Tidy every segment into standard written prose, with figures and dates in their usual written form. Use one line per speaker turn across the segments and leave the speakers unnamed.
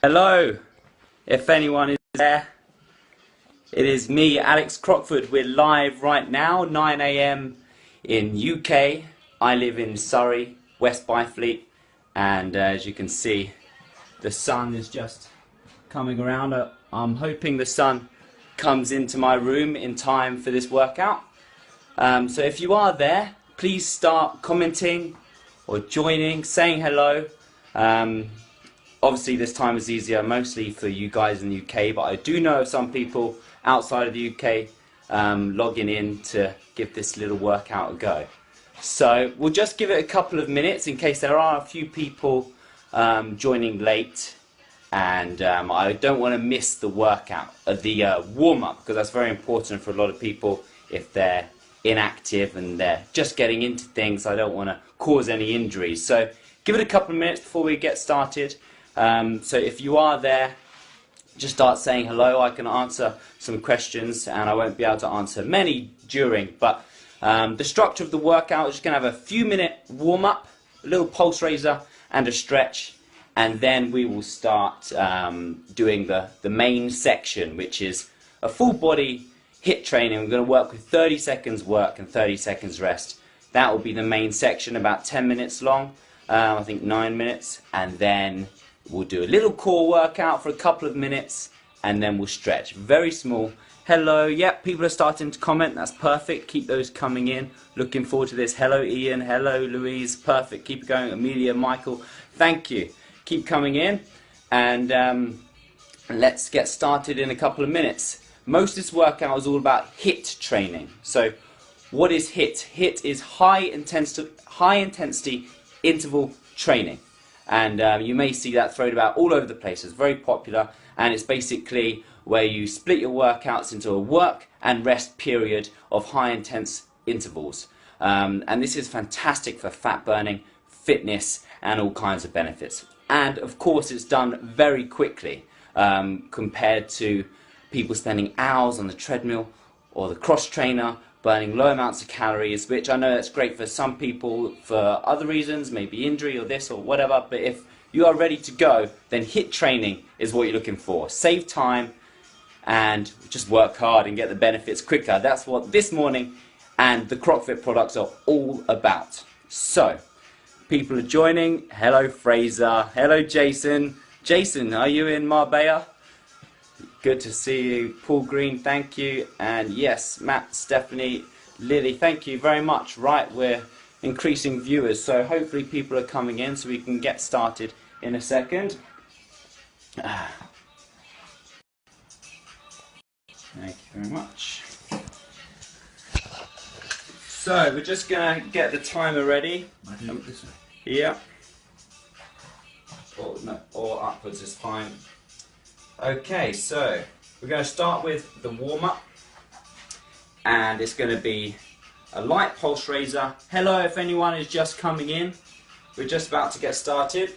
Hello, if anyone is there. It is me, Alex Crockford. We're live right now, 9 AM in UK. I live in Surrey, West Byfleet, and as you can see, the sun is just coming around. I'm hoping the sun comes into my room in time for this workout. So if you are there, please start commenting or joining, saying hello. Obviously this time is easier mostly for you guys in the UK, but I do know of some people outside of the UK logging in to give this little workout a go. So we'll just give it a couple of minutes in case there are a few people joining late, and I don't want to miss the workout, the warm-up, because that's very important for a lot of people if they're inactive and they're just getting into things. I don't want to cause any injuries. So give it a couple of minutes before we get started. So if you are there, just start saying hello. I can answer some questions, and I won't be able to answer many during, but the structure of the workout is just going to have a few minute warm-up, a little pulse raiser and a stretch, and then we will start doing the main section, which is a full body HIIT training. We're going to work with 30 seconds work and 30 seconds rest. That will be the main section, about 10 minutes long, I think 9 minutes, and then we'll do a little core workout for a couple of minutes, and then we'll stretch. Very small. Hello, yep, people are starting to comment. That's perfect. Keep those coming in. Looking forward to this. Hello, Ian. Hello, Louise. Perfect. Keep it going. Amelia, Michael. Thank you. Keep coming in, and let's get started in a couple of minutes. Most of this workout is all about HIIT training. So, what is HIIT? HIIT is high intensity interval training. And you may see that thrown about all over the place. It's very popular, and it's basically where you split your workouts into a work and rest period of high intense intervals. And this is fantastic for fat burning, fitness, and all kinds of benefits. And of course it's done very quickly compared to people spending hours on the treadmill or the cross trainer, burning low amounts of calories, which I know that's great for some people for other reasons, maybe injury or this or whatever, but if you are ready to go, then HIIT training is what you're looking for. Save time and just work hard and get the benefits quicker. That's what this morning and the CrockFit products are all about. So, people are joining. Hello Fraser, hello Jason. Jason, are you in Marbella? Good to see you. Paul Green, thank you. And yes, Matt, Stephanie, Lily, thank you very much. Right, we're increasing viewers, so hopefully people are coming in so we can get started in a second. Thank you very much. So, we're just going to get the timer ready. Yeah. Or upwards is fine. Okay, so we're going to start with the warm-up, and it's going to be a light pulse raiser. Hello, if anyone is just coming in, we're just about to get started.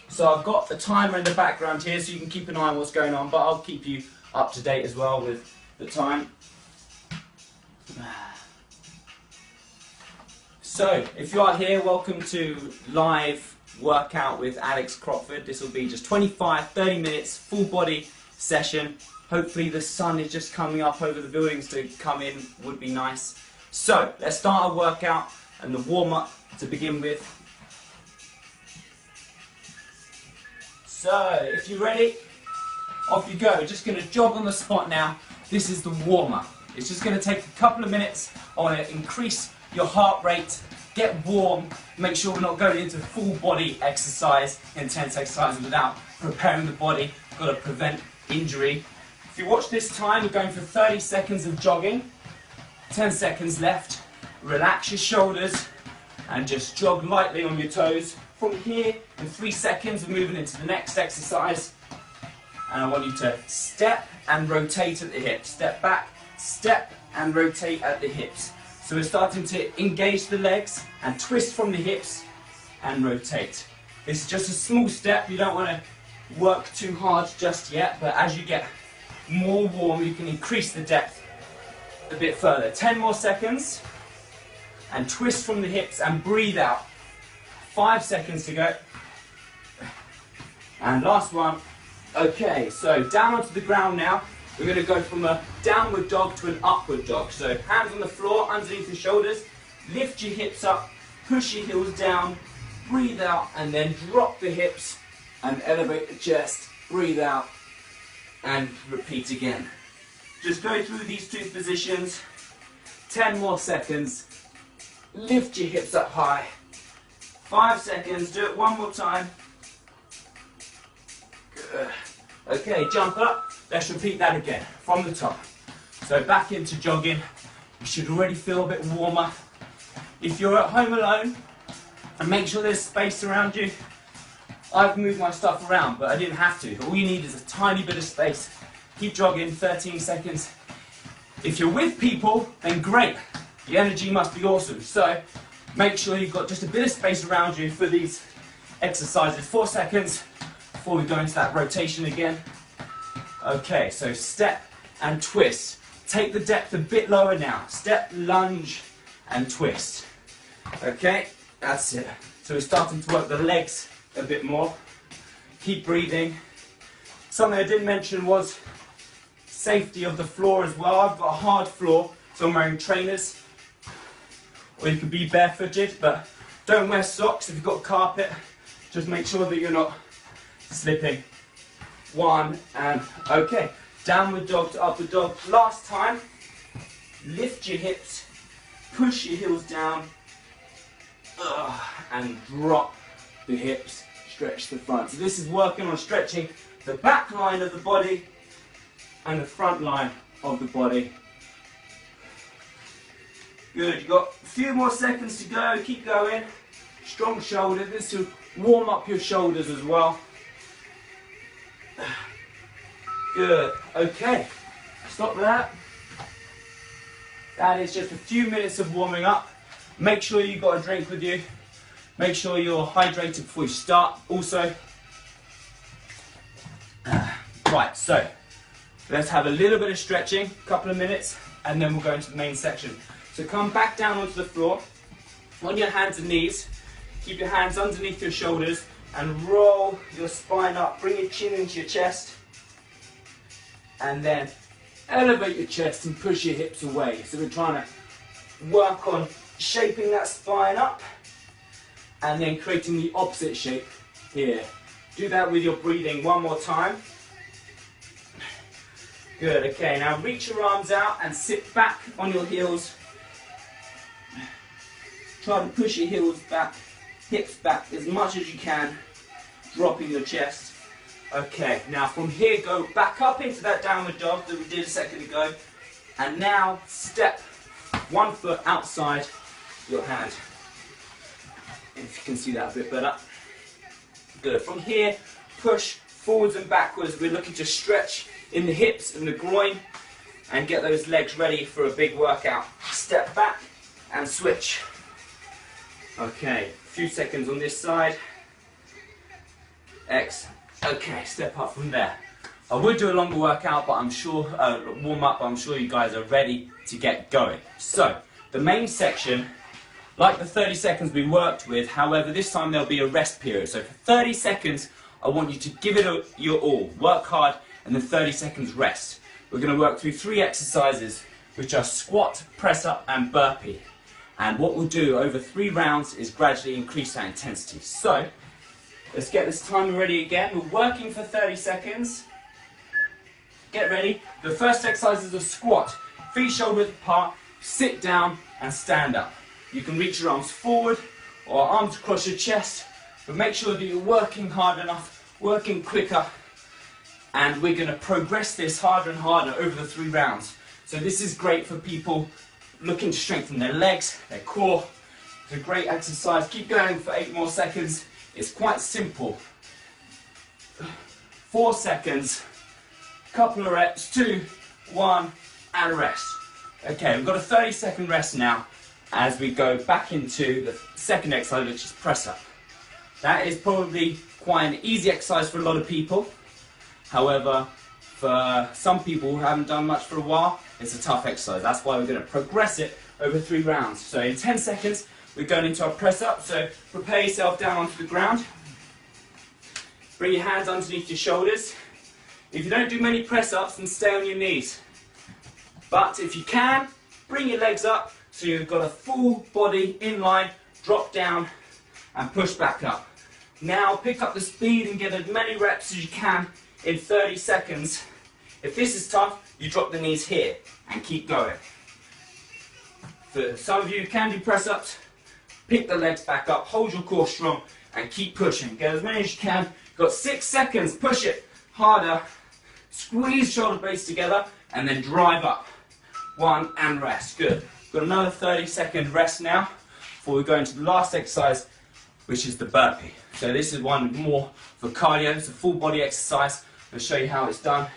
So I've got the timer in the background here so you can keep an eye on what's going on, but I'll keep you up to date as well with the time. So, if you are here, welcome to live workout with Alex Crockford. This will be just 25-30 minutes full body session. Hopefully the sun is just coming up over the buildings to come in, would be nice. So let's start our workout and the warm-up to begin with. So if you're ready, off you go. Just going to jog on the spot now. This is the warm-up. It's just going to take a couple of minutes. I want to increase your heart rate, get warm, make sure we're not going into full body exercise, intense exercise without preparing the body. Got to prevent injury. If you watch this time, we're going for 30 seconds of jogging, 10 seconds left. Relax your shoulders and just jog lightly on your toes. From here, in 3 seconds, we're moving into the next exercise. And I want you to step and rotate at the hips. Step back, step and rotate at the hips. So we're starting to engage the legs and twist from the hips and rotate. This is just a small step. You don't want to work too hard just yet, but as you get more warm, you can increase the depth a bit further. 10 more seconds and twist from the hips and breathe out. 5 seconds to go. And last one. Okay, so down onto the ground now. We're going to go from a downward dog to an upward dog. So hands on the floor, underneath your shoulders. Lift your hips up, push your heels down, breathe out, and then drop the hips and elevate the chest. Breathe out and repeat again. Just go through these two positions. 10 more seconds. Lift your hips up high. 5 seconds. Do it one more time. Good. Okay, jump up. Let's repeat that again from the top. So back into jogging. You should already feel a bit warmer. If you're at home alone, and make sure there's space around you. I've moved my stuff around, but I didn't have to. All you need is a tiny bit of space. Keep jogging, 13 seconds. If you're with people, then great. The energy must be awesome. So make sure you've got just a bit of space around you for these exercises. 4 seconds before we go into that rotation again. Okay, so step and twist. Take the depth a bit lower now. Step, lunge, and twist. Okay, that's it. So we're starting to work the legs a bit more. Keep breathing. Something I didn't mention was safety of the floor as well. I've got a hard floor, so I'm wearing trainers. Or you could be barefooted, but don't wear socks if you've got carpet. Just make sure that you're not slipping. 1 and okay. Downward dog to upward dog. Last time. Lift your hips, push your heels down, and drop the hips. Stretch the front. So this is working on stretching the back line of the body and the front line of the body. Good, you've got a few more seconds to go, keep going. Strong shoulders, this will warm up your shoulders as well. Good, okay, stop that. That is just a few minutes of warming up. Make sure you've got a drink with you. Make sure you're hydrated before you start also. Right, so let's have a little bit of stretching, a couple of minutes, and then we'll go into the main section. So come back down onto the floor, on your hands and knees. Keep your hands underneath your shoulders and roll your spine up. Bring your chin into your chest. And then elevate your chest and push your hips away. So we're trying to work on shaping that spine up and then creating the opposite shape here. Do that with your breathing one more time. Good, okay, now reach your arms out and sit back on your heels. Try to push your heels back, hips back as much as you can, dropping your chest. Okay, now from here go back up into that downward dog that we did a second ago, and now step 1 foot outside your hand. If you can see that a bit better. Good, from here push forwards and backwards. We're looking to stretch in the hips and the groin and get those legs ready for a big workout. Step back and switch. Okay, a few seconds on this side. Okay, step up from there. I would do a longer workout, but I'm sure, warm up, I'm sure you guys are ready to get going. So, the main section, like the 30 seconds we worked with, however, this time there'll be a rest period. So for 30 seconds, I want you to give it your all. Work hard, and then 30 seconds rest. We're going to work through 3 exercises, which are squat, press up, and burpee. And what we'll do over 3 rounds is gradually increase that intensity. So, let's get this timer ready again. We're working for 30 seconds. Get ready. The first exercise is a squat. Feet shoulder width apart, sit down and stand up. You can reach your arms forward or arms across your chest, but make sure that you're working hard enough, working quicker, and we're going to progress this harder and harder over the 3 rounds. So this is great for people looking to strengthen their legs, their core. It's a great exercise. Keep going for 8 more seconds. It's quite simple. 4 seconds, couple of reps, 2, 1, and rest. Okay, we've got a 30-second rest now as we go back into the second exercise, which is press up. That is probably quite an easy exercise for a lot of people. However, for some people who haven't done much for a while, it's a tough exercise. That's why we're going to progress it over 3 rounds. So in 10 seconds, we're going into our press up. So prepare yourself down onto the ground. Bring your hands underneath your shoulders. If you don't do many press-ups, then stay on your knees. But if you can, bring your legs up so you've got a full body in line, drop down and push back up. Now pick up the speed and get as many reps as you can in 30 seconds. If this is tough, you drop the knees here and keep going. For some of you who can do press-ups, pick the legs back up, hold your core strong and keep pushing. Get as many as you can. You've got 6 seconds, push it harder. Squeeze shoulder blades together and then drive up. 1 and rest. Good. Got another 30-second rest now before we go into the last exercise, which is the burpee. So this is one more for cardio. It's a full body exercise. I'll show you how it's done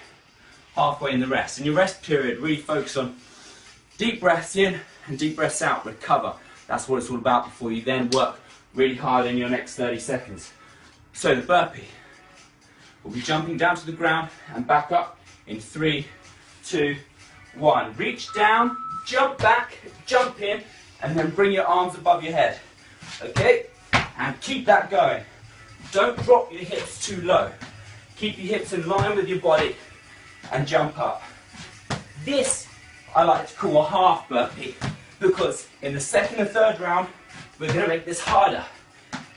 halfway in the rest. In your rest period, really focus on deep breaths in and deep breaths out. Recover. That's what it's all about before you then work really hard in your next 30 seconds. So the burpee. We'll be jumping down to the ground and back up in 3, 2, 1. Reach down, jump back, jump in, and then bring your arms above your head. Okay? And keep that going. Don't drop your hips too low. Keep your hips in line with your body and jump up. This I like to call a half burpee because in the second and third round we're going to make this harder.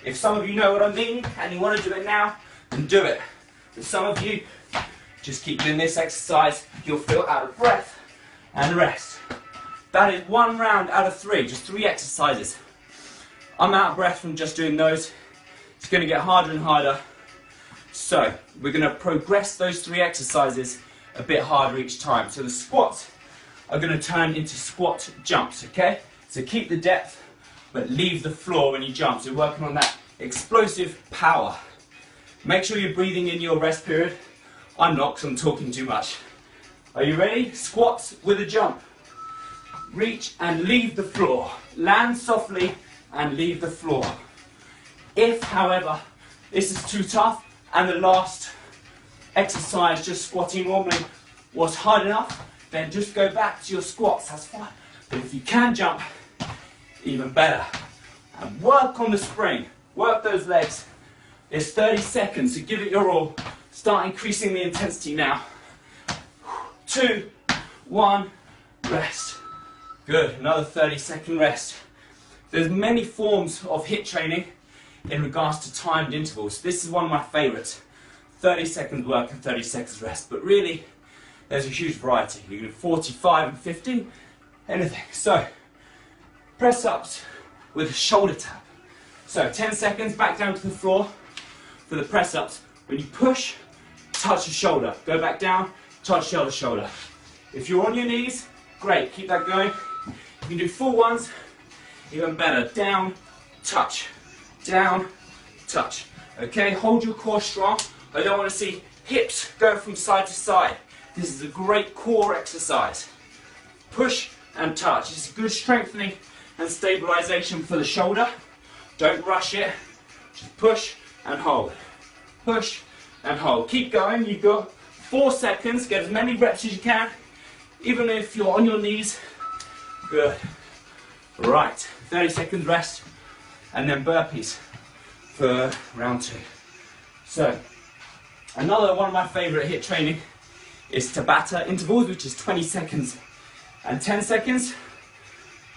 If some of you know what I mean and you want to do it now, then do it. But some of you just keep doing this exercise, you'll feel out of breath and rest. That is 1 round out of 3, just 3 exercises. I'm out of breath from just doing those. It's going to get harder and harder. So we're going to progress those 3 exercises a bit harder each time. So the squats are going to turn into squat jumps, okay? So keep the depth, but leave the floor when you jump. So we're working on that explosive power. Make sure you're breathing in your rest period. I'm not because I'm talking too much. Are you ready? Squats with a jump. Reach and leave the floor. Land softly and leave the floor. If, however, this is too tough and the last exercise, just squatting normally, was hard enough, then just go back to your squats, that's fine. But if you can jump, even better. And work on the spring, work those legs. It's 30 seconds, so give it your all. Start increasing the intensity now. 2, 1, rest. Good, another 30-second rest. There's many forms of HIIT training in regards to timed intervals. This is one of my favorites. 30 seconds work and 30 seconds rest. But really, there's a huge variety. You can do 45 and 50, anything. So, press ups with a shoulder tap. So, 10 seconds back down to the floor for the press ups. When you push, touch the shoulder. Go back down, touch shoulder, shoulder. If you're on your knees, great, keep that going. You can do full ones, even better. Down, touch. Down, touch. Okay, hold your core strong. I don't want to see hips go from side to side. This is a great core exercise. Push and touch. It's good strengthening and stabilization for the shoulder. Don't rush it. Just push and hold. Push and hold. Keep going. You've got 4 seconds. Get as many reps as you can, even if you're on your knees. Good. Right. 30 seconds rest, and then burpees for round 2. So, another one of my favorite HIIT training is Tabata intervals, which is 20 seconds and 10 seconds.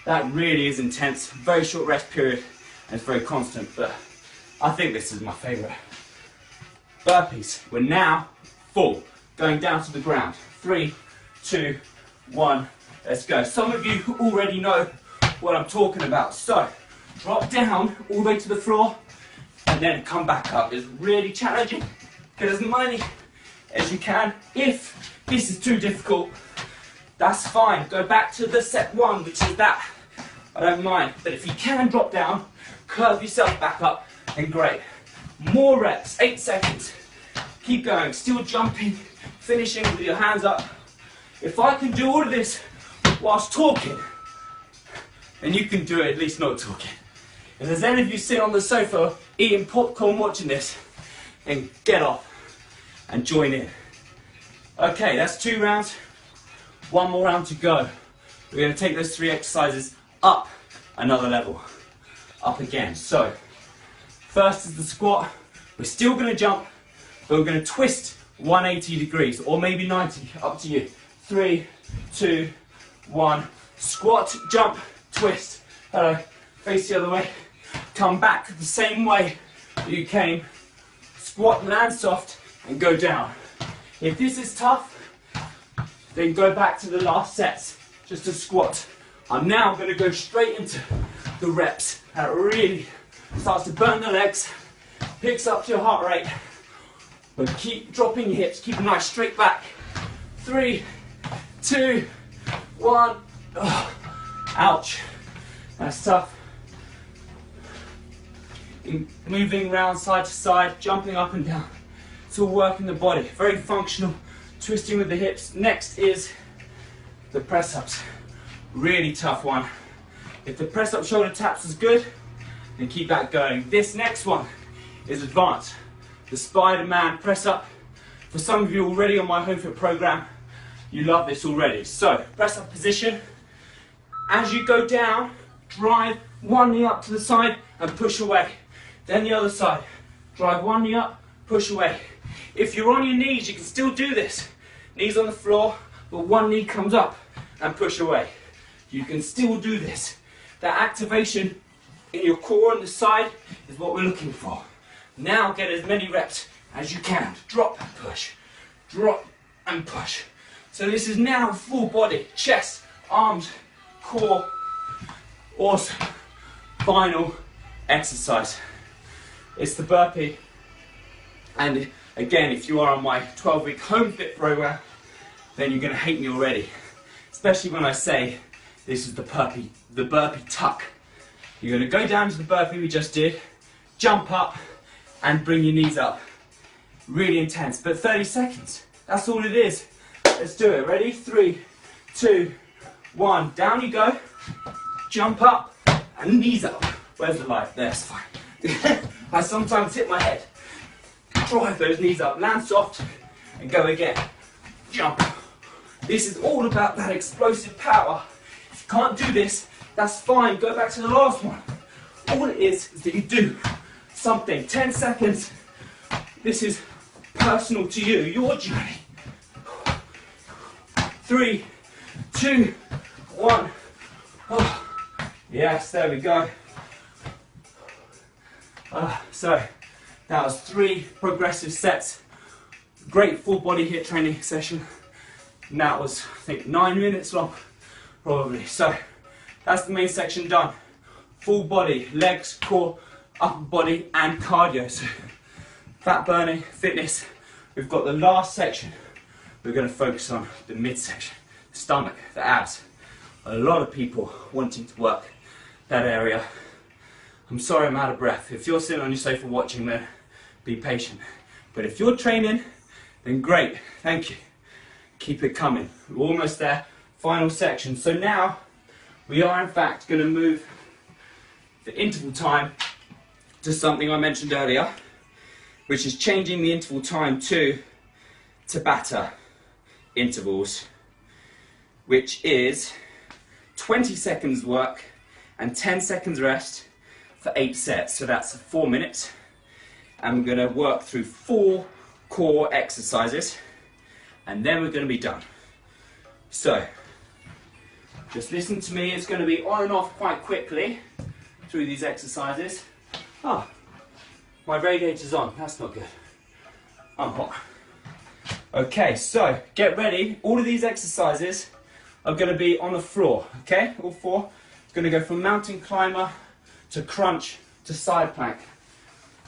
That really is intense. Very short rest period, and it's very constant, but I think this is my favorite. Burpees. We're now full. Going down to the ground. 3, 2, 1. Let's go. Some of you already know what I'm talking about. So, drop down all the way to the floor and then come back up. It's really challenging. Get as many as you can. If this is too difficult, that's fine. Go back to the set 1, which is that. I don't mind. But if you can drop down, curve yourself back up, then great. More reps, 8 seconds. Keep going, still jumping, finishing with your hands up. If I can do all of this whilst talking, then you can do it, at least not talking. If there's any of you sitting on the sofa eating popcorn watching this, then get off and join in. Okay, that's 2 rounds. 1 more round to go. We're going to take those 3 exercises up another level. Up again. So, first is the squat. We're still going to jump, but we're going to twist 180 degrees, or maybe 90, up to you. 3, 2, 1. Squat, jump, twist. Hello. Face the other way. Come back the same way that you came. Squat, land soft, and go down. If this is tough, then go back to the last sets, just a squat. I'm now going to go straight into the reps. That really starts to burn the legs, picks up your heart rate, but keep dropping your hips, keep a nice straight back. 3, 2, 1. Oh, ouch, that's tough. Moving around side to side, jumping up and down. It's all working the body, very functional, twisting with the hips. Next is the press-ups. Really tough one. If the press-up shoulder taps is good, then keep that going. This next one is advanced. The Spider-Man press-up. For some of you already on my Home Fit program, you love this already. So, press-up position. As you go down, drive one knee up to the side and push away. Then the other side. Drive one knee up, push away. If you're on your knees, you can still do this. Knees on the floor, but one knee comes up and push away. You can still do this. That activation in your core and the side is what we're looking for. Now get as many reps as you can. Drop and push. Drop and push. So this is now full body, chest, arms, core. Awesome. Final exercise. It's the burpee. And again, if you are on my 12-week Home Fit program, then you're going to hate me already. Especially when I say this is the burpee tuck. You're going to go down to the burpee we just did, jump up, and bring your knees up. Really intense, but 30 seconds. That's all it is. Let's do it. Ready? 3, 2, 1. Down you go. Jump up, and knees up. Where's the light? There, it's fine. I sometimes hit my head. Drive those knees up, land soft, and go again. Jump. This is all about that explosive power. If you can't do this, that's fine. Go back to the last one. All it is that you do something. 10 seconds. This is personal to you, your journey. 3, 2, 1. Oh, yes, there we go. So that was 3 progressive sets. Great full body HIIT training session. And that was, I think, 9 minutes long, probably. So that's the main section done. Full body, legs, core, upper body, and cardio. So fat burning, fitness. We've got the last section. We're going to focus on the midsection, the stomach, the abs. A lot of people wanting to work that area. I'm sorry I'm out of breath. If you're sitting on your sofa watching, then be patient. But if you're training, then great, thank you. Keep it coming. We're almost there. Final section. So now we are in fact going to move the interval time to something I mentioned earlier, which is changing the interval time to Tabata intervals, which is 20 seconds work and 10 seconds rest for 8 sets. So that's 4 minutes. And we're going to work through 4 core exercises, and then we're going to be done. So just listen to me. It's going to be on and off quite quickly through these exercises. Oh, my radiator's on. That's not good. I'm hot. Okay, so get ready. All of these exercises are going to be on the floor. Okay, all 4. It's going to go from mountain climber to crunch to side plank.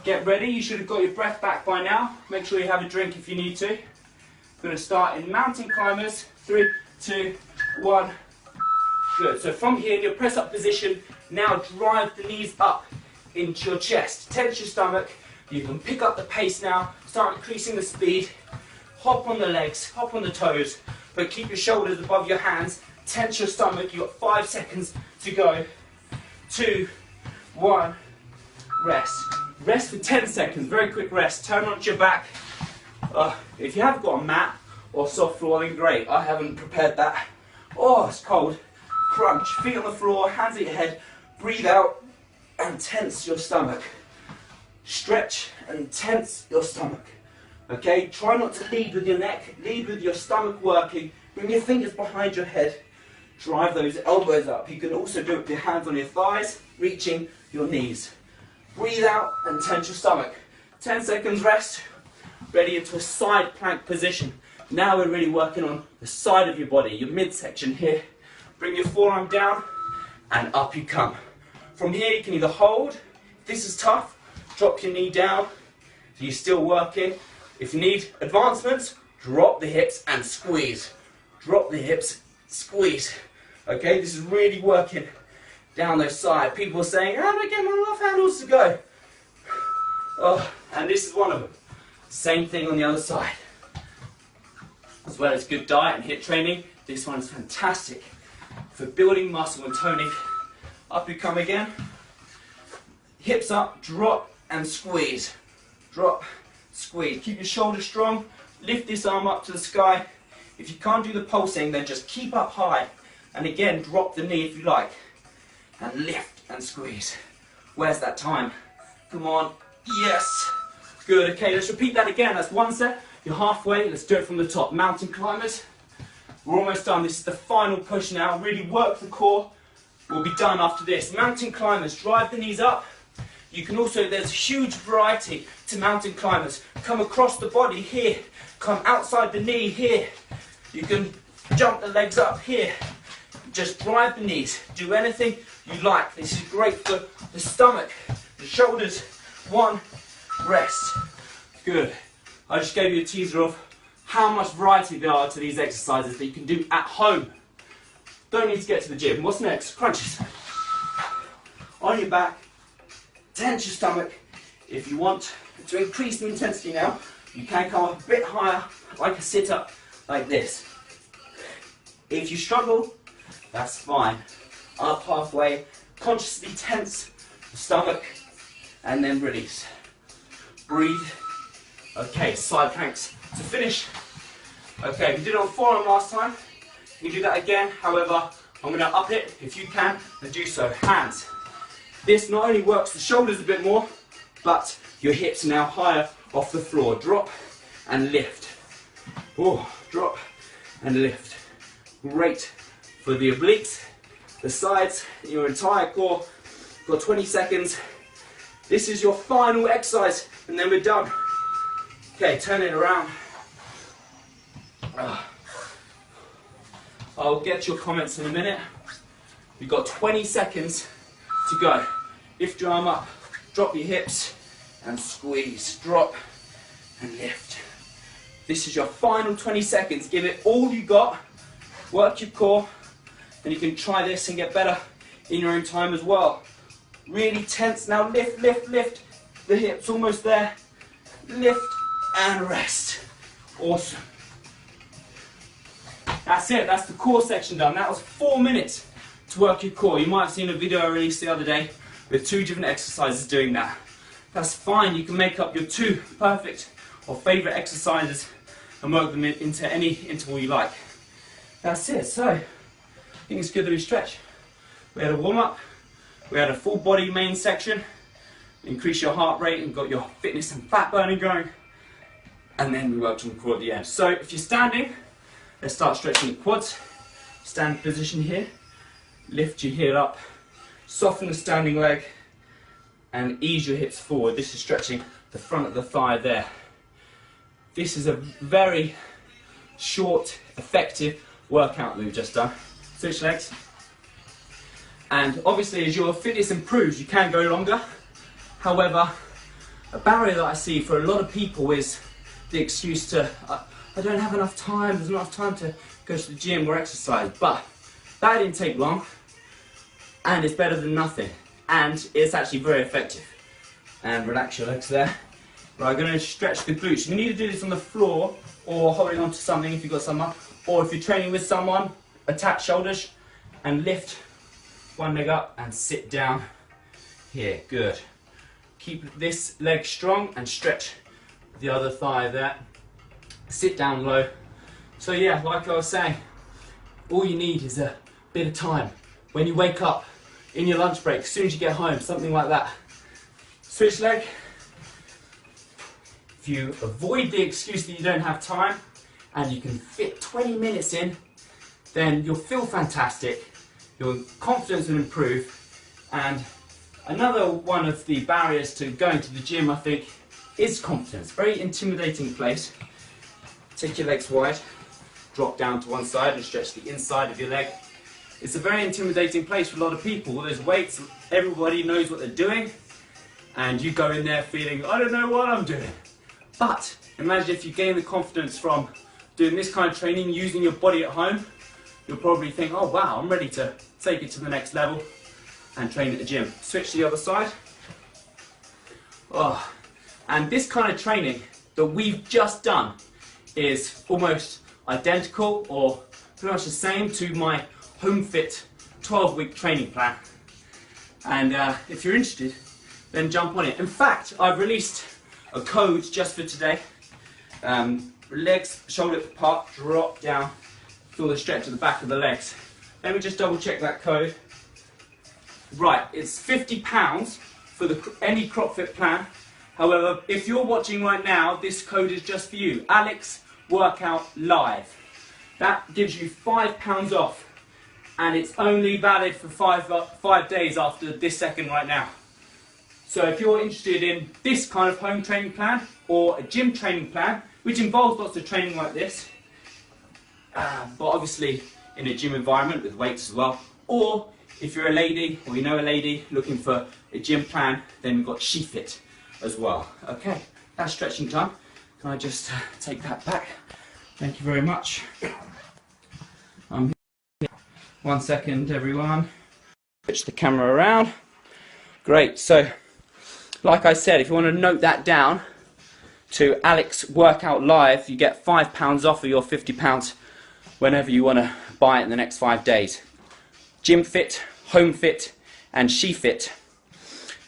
Get ready. You should have got your breath back by now. Make sure you have a drink if you need to. We're going to start in mountain climbers. 3, 2, 1. Good. So from here, in your press up position, now drive the knees up into your chest. Tense your stomach. You can pick up the pace now. Start increasing the speed. Hop on the legs, hop on the toes, but keep your shoulders above your hands. Tense your stomach. You've got 5 seconds to go. 2, 1. Rest. Rest for 10 seconds. Very quick rest. Turn onto your back. If you have got a mat or soft floor, then great. I haven't prepared that. Oh, it's cold. Crunch. Feet on the floor, hands at your head. Breathe out and tense your stomach. Stretch and tense your stomach. Okay, try not to lead with your neck, lead with your stomach working. Bring your fingers behind your head, drive those elbows up. You can also do it with your hands on your thighs, reaching your knees. Breathe out and tense your stomach. 10 seconds rest, ready into a side plank position. Now we're really working on the side of your body, your midsection here. Bring your forearm down and up you come. From here you can either hold, if this is tough, drop your knee down, so you're still working. If you need advancements, drop the hips and squeeze. Drop the hips, squeeze. Okay, this is really working down those sides. People are saying, how do I get my love handles to go? Oh, and this is one of them. Same thing on the other side. As well as good diet and HIIT training, this one is fantastic for building muscle and toning. Up you come again. Hips up, drop and squeeze. Drop, squeeze. Keep your shoulders strong. Lift this arm up to the sky. If you can't do the pulsing, then just keep up high. And again, drop the knee if you like. And lift and squeeze. Where's that time? Come on. Yes. Good. Okay, let's repeat that again. That's one set. You're halfway. Let's do it from the top. Mountain climbers. We're almost done. This is the final push now. Really work the core. We'll be done after this. Mountain climbers. Drive the knees up. You can also, there's huge variety to mountain climbers. Come across the body here. Come outside the knee here. You can jump the legs up here. Just drive the knees. Do anything you like. This is great for the stomach, the shoulders. One, rest. Good. I just gave you a teaser of how much variety there are to these exercises that you can do at home. Don't need to get to the gym. What's next? Crunches. On your back. Tense your stomach. If you want to increase the intensity now, you can come up a bit higher, like a sit-up, like this. If you struggle, that's fine. Up halfway, consciously tense the stomach, and then release. Breathe. Okay, side planks to finish. Okay, we did it on forearm last time. You can do that again. However, I'm going to up it, if you can, and do so. Hands. This not only works the shoulders a bit more, but your hips are now higher off the floor. Drop and lift. Oh, drop and lift. Great for the obliques, the sides, your entire core. Got 20 seconds. This is your final exercise, and then we're done. Okay, turn it around. I'll get your comments in a minute. We've got 20 seconds to go. Lift your arm up, drop your hips, and squeeze. Drop and lift. This is your final 20 seconds. Give it all you got. Work your core, and you can try this and get better in your own time as well. Really tense. Now lift, lift, lift. The hips almost there. Lift and rest. Awesome. That's it. That's the core section done. That was 4 minutes to work your core. You might have seen a video I released the other day with 2 different exercises doing that. That's fine. You can make up your 2 perfect or favourite exercises and work them into any interval you like. That's it. So, I think it's good that we stretch. We had a warm-up. We had a full body main section. Increase your heart rate and got your fitness and fat burning going. And then we worked on the core at the end. So, if you're standing, let's start stretching the quads. Stand position here. Lift your heel up. Soften the standing leg. And ease your hips forward. This is stretching the front of the thigh there. This is a very short, effective workout we've just done. Switch legs. And obviously as your fitness improves, you can go longer. However, a barrier that I see for a lot of people is the excuse to, I don't have enough time, there's not enough time to go to the gym or exercise. But that didn't take long, and it's better than nothing. And it's actually very effective. And relax your legs there. Right, I'm going to stretch the glutes. You can either do this on the floor or holding on to something if you've got someone. Or if you're training with someone, attach shoulders and lift one leg up and sit down here. Good. Keep this leg strong and stretch the other thigh there. Sit down low. So yeah, like I was saying, all you need is a bit of time. When you wake up, in your lunch break, as soon as you get home, something like that. Switch leg. If if you avoid the excuse that you don't have time and you can fit 20 minutes in, then you'll feel fantastic, your confidence will improve. And another one of the barriers to going to the gym, I think, is confidence. Very intimidating place. Take your legs wide, drop down to one side and stretch the inside of your leg. It's a very intimidating place for a lot of people. There's weights, everybody knows what they're doing, and you go in there feeling, I don't know what I'm doing. But imagine if you gain the confidence from doing this kind of training, using your body at home, you'll probably think, oh wow, I'm ready to take it to the next level and train at the gym. Switch to the other side. Oh. And this kind of training that we've just done is almost identical or pretty much the same to my Home Fit 12-week training plan. And if you're interested, then jump on it. In fact, I've released a code just for today. Legs shoulder apart, drop down, feel the stretch at the back of the legs. Let me just double check that code. Right, it's £50 for any CropFit plan. However, if you're watching right now, this code is just for you. Alex Workout Live. That gives you £5 off, and it's only valid for five days after this second right now. So if you're interested in this kind of home training plan or a gym training plan, which involves lots of training like this, but obviously in a gym environment with weights as well, or if you're a lady or you know a lady looking for a gym plan, then we've got SheFit as well. Okay, that's stretching time. Can I just take that back? Thank you very much. Here. 1 second, everyone. Switch the camera around. Great, so like I said, if you want to note that down to Alex Workout Live, you get £5 off of your £50 whenever you want to buy it in the next 5 days. Gym Fit, Home Fit and SheFit.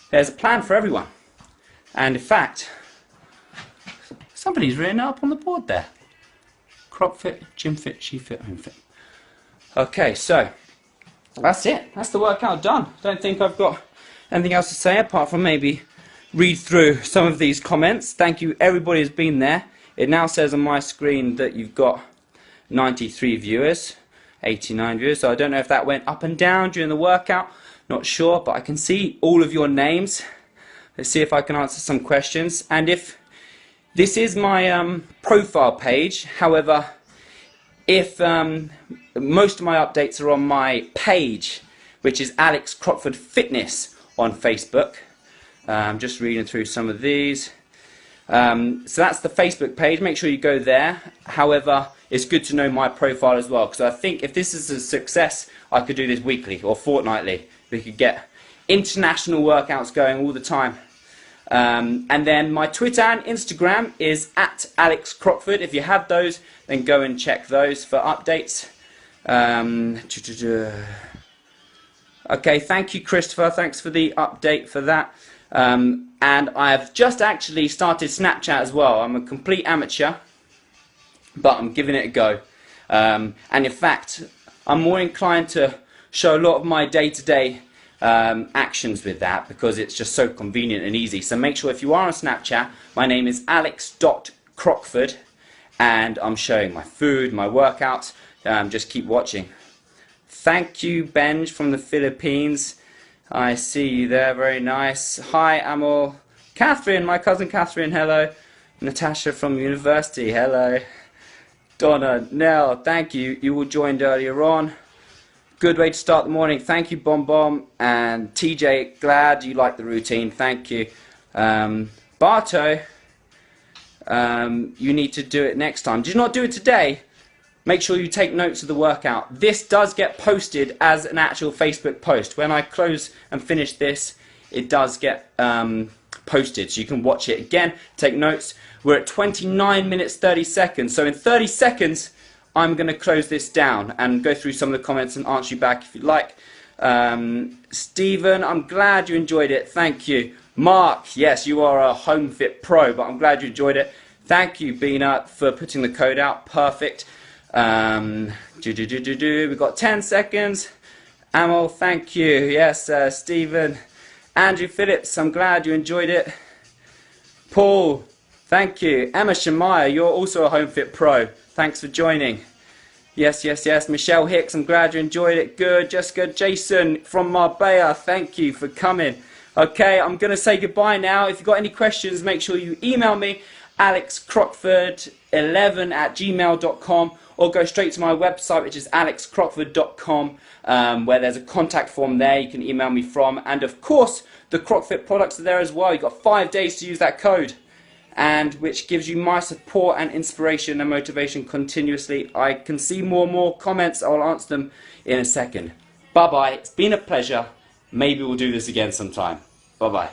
There's a plan for everyone. And in fact, somebody's written it up on the board there. CropFit, Gym Fit, SheFit, Home Fit. Okay, so that's it. That's the workout done. Don't think I've got anything else to say apart from maybe read through some of these comments. Thank you, everybody who's been there. It now says on my screen that you've got 93 viewers, 89 viewers. So I don't know if that went up and down during the workout. Not sure, but I can see all of your names. Let's see if I can answer some questions. And if this is my profile page, however, if most of my updates are on my page, which is Alex Crockford Fitness on Facebook. I'm just reading through some of these. So that's the Facebook page. Make sure you go there. However, it's good to know my profile as well, because I think if this is a success, I could do this weekly or fortnightly. We could get international workouts going all the time. And then my Twitter and Instagram is @AlexCrockford. If you have those, then go and check those for updates. Okay, thank you, Christopher. Thanks for the update for that. And I've just actually started Snapchat as well. I'm a complete amateur, but I'm giving it a go. And in fact, I'm more inclined to show a lot of my day-to-day actions with that, because it's just so convenient and easy. So make sure if you are on Snapchat, my name is alex.crockford, and I'm showing my food, my workouts. Just keep watching. Thank you, Benj from the Philippines. I see you there, very nice. Hi, Amal. Catherine, my cousin Catherine, hello. Natasha from university, hello. Donna, Nell, thank you. You all joined earlier on. Good way to start the morning. Thank you, Bom Bom. And TJ, glad you like the routine. Thank you. Barto, you need to do it next time. Did you not do it today? Make sure you take notes of the workout. This does get posted as an actual Facebook post. When I close and finish this, it does get posted. So you can watch it again, take notes. We're at 29 minutes, 30 seconds. So in 30 seconds, I'm going to close this down and go through some of the comments and answer you back if you'd like. Stephen, I'm glad you enjoyed it. Thank you. Mark, yes, you are a Home Fit Pro, but I'm glad you enjoyed it. Thank you, Bina, for putting the code out. Perfect. We've got 10 seconds. Amal, thank you. Yes, Stephen. Andrew Phillips, I'm glad you enjoyed it. Paul, Thank you. Emma Shemaya, you're also a Home Fit Pro. Thanks for joining. Yes, yes, yes. Michelle Hicks, I'm glad you enjoyed it. Good. Jessica Jason from Marbella, thank you for coming. Okay, I'm going to say goodbye now. If you've got any questions, make sure you email me, alexcrockford11@gmail.com, or go straight to my website, which is alexcrockford.com, where there's a contact form there you can email me from. And of course, the CrockFit products are there as well. You've got 5 days to use that code, and which gives you my support and inspiration and motivation continuously. I can see more and more comments. I'll answer them in a second. Bye-bye. It's been a pleasure. Maybe we'll do this again sometime. Bye-bye.